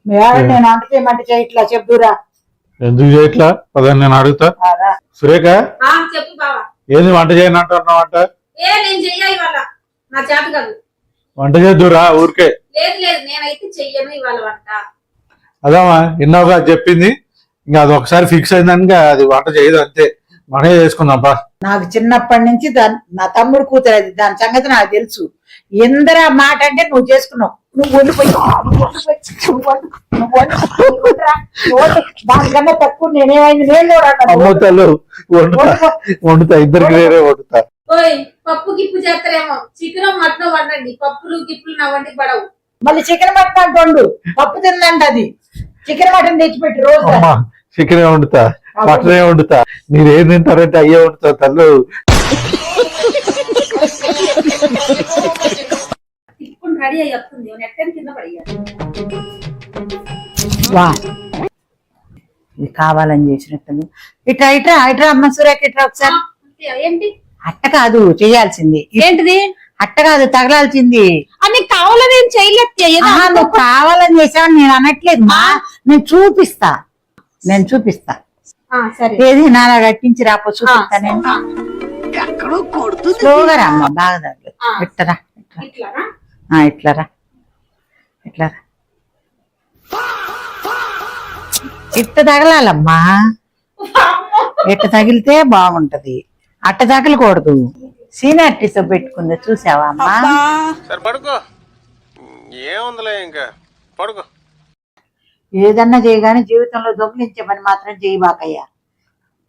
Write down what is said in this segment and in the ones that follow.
నేను వంట చేయమంటే చేయట్లా చెప్పురా. ఎందుకు చేయట్లా? పదని నేను అడుగుతా. సురేఖ చెప్పు బావా. ఏంది వంట చేయను అంటున్నావంట? నేను చెయ్యాలి ఇవాళ, నా చేత కాదు. వంట చేద్దురా ఊరికే. లేదు లేదు, నేనైతే చెయ్యను ఇవాళ వంట. అదమ్మా ఇన్నోగా చెప్పింది, ఇంకా అది ఒకసారి ఫిక్స్ అయిందని అది వంట చేయదు అంతే. మనమే చేసుకుందాంపా. నాకు చిన్నప్పటి నుంచి నా తమ్ముడు కూతురు అది, దాని సంగతి నాకు తెలుసు. ఎందరా మాట అంటే నువ్వు చేసుకున్నావు, నువ్వు వండిపోయి దానికన్నా తక్కువ నేనేమైంది నేను అమ్మతలు వండుతా, ఇద్దరికి వేరే వండుతా. ఓయ్ పప్పు గిప్పు చేస్తారేమో, చికెన్ మటన్ వండండి, పప్పులు గిప్పులు నా వండి పడవు. మళ్ళీ చికెన్ మటన్ అంటే వండు, పప్పు తిందంట అది. చికెన్ మటన్ తెచ్చిపెట్టి రోజు చికెన్ వండుతా, మటనే వండుతా, మీరు ఏం తింటారంటే అయ్యే వండుతా తల్లు. ఇప్పుడు రెడీ అయ్యి వస్తుంది, ఎక్కడి కింద పడేయాలి. వా ఇది కావాలని చేసినట్టు. ఇట్లా ఇట్లా ఇట్లా అమ్మ సురేఖ ఇట్లా ఒకసారి. ఏంటి అట్ట కాదు చేయాల్సింది. ఏంటిది? అట్ట కాదు తగలాల్సింది. అని కావాలని ఏం చేయలేదు. నువ్వు కావాలని చేసావని నేను అనట్లేదు మా, నేను చూపిస్తా. ఏది నాలా కట్టించి రాపో చూపిస్తా. నేను స్లోగా రామ్మా, బాగా తగలేదు. ఇట్లరా ఇట్లరా ఇట్లరా ఇట్ట తగలాలమ్మా, ఇట్ట తగిలితే బాగుంటది. అట్ట తగలకూడదు. సీనియారిటీస్ పెట్టుకుంది చూసావా అమ్మా? ఏదన్నా చేయగానే జీవితంలో దొంగిలించే పని మాత్రం చేయబాకయ్యా.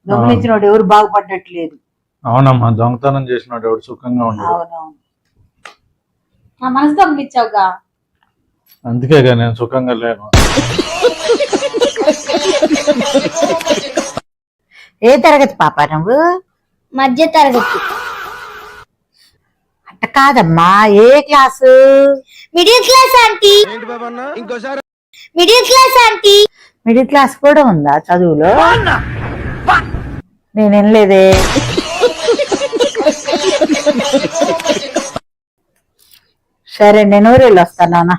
దొంగిలించినోడు ఎవరు బాగుపడ్డట్లేదు. అవునమ్మా, దొంగతనం చేసినోడు ఎవరు సుఖంగా ఉండదు. అవునవును, నా మనసు దొంగిలించావుగా, అందుకేగా నేను సుఖంగా లేను. ఏ తరగతి పాప నువ్వు? మధ్య తరగతి. అట్ట కాదమ్మా, ఏ class? Middle class aunty. Middle class aunty. Middle class కూడా ఉందా చదువులో? నేను వినలేదే. సరే నేను ఊరెళ్ళి వస్తాను నాన్న.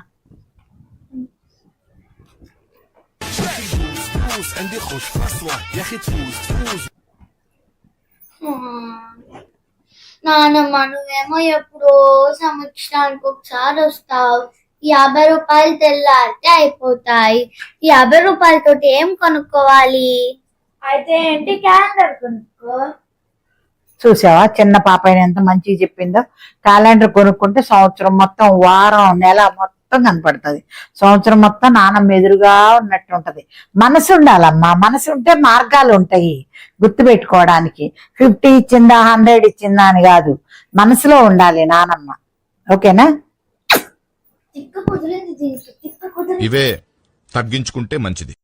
నానమ్మ నువ్వేమో ఎప్పుడో సంవత్సరానికి ఒకసారి వస్తావు. 50 రూపాయలు తెల్లారితే అయిపోతాయి. 50 రూపాయలతోటి ఏం కొనుక్కోవాలి? అయితే ఏంటి, క్యాలెండర్ కొనుక్కో. చూసావా చిన్న పాప ఎంత మంచిగా చెప్పిందో. క్యాలెండర్ కొనుక్కుంటే సంవత్సరం మొత్తం, వారం, నెల మొత్తం కనపడుతుంది. సంవత్సరం మొత్తం నాన్నమ్మ ఎదురుగా ఉన్నట్టు ఉంటది. మనసు ఉండాలమ్మా, మనసు ఉంటే మార్గాలు ఉంటాయి గుర్తుపెట్టుకోవడానికి. 50 ఇచ్చిందా 100 ఇచ్చిందా అని కాదు, మనసులో ఉండాలి నానమ్మ. ఓకేనా? తిక్క కుదిరింది, ఇవే తగ్గించుకుంటే మంచిది.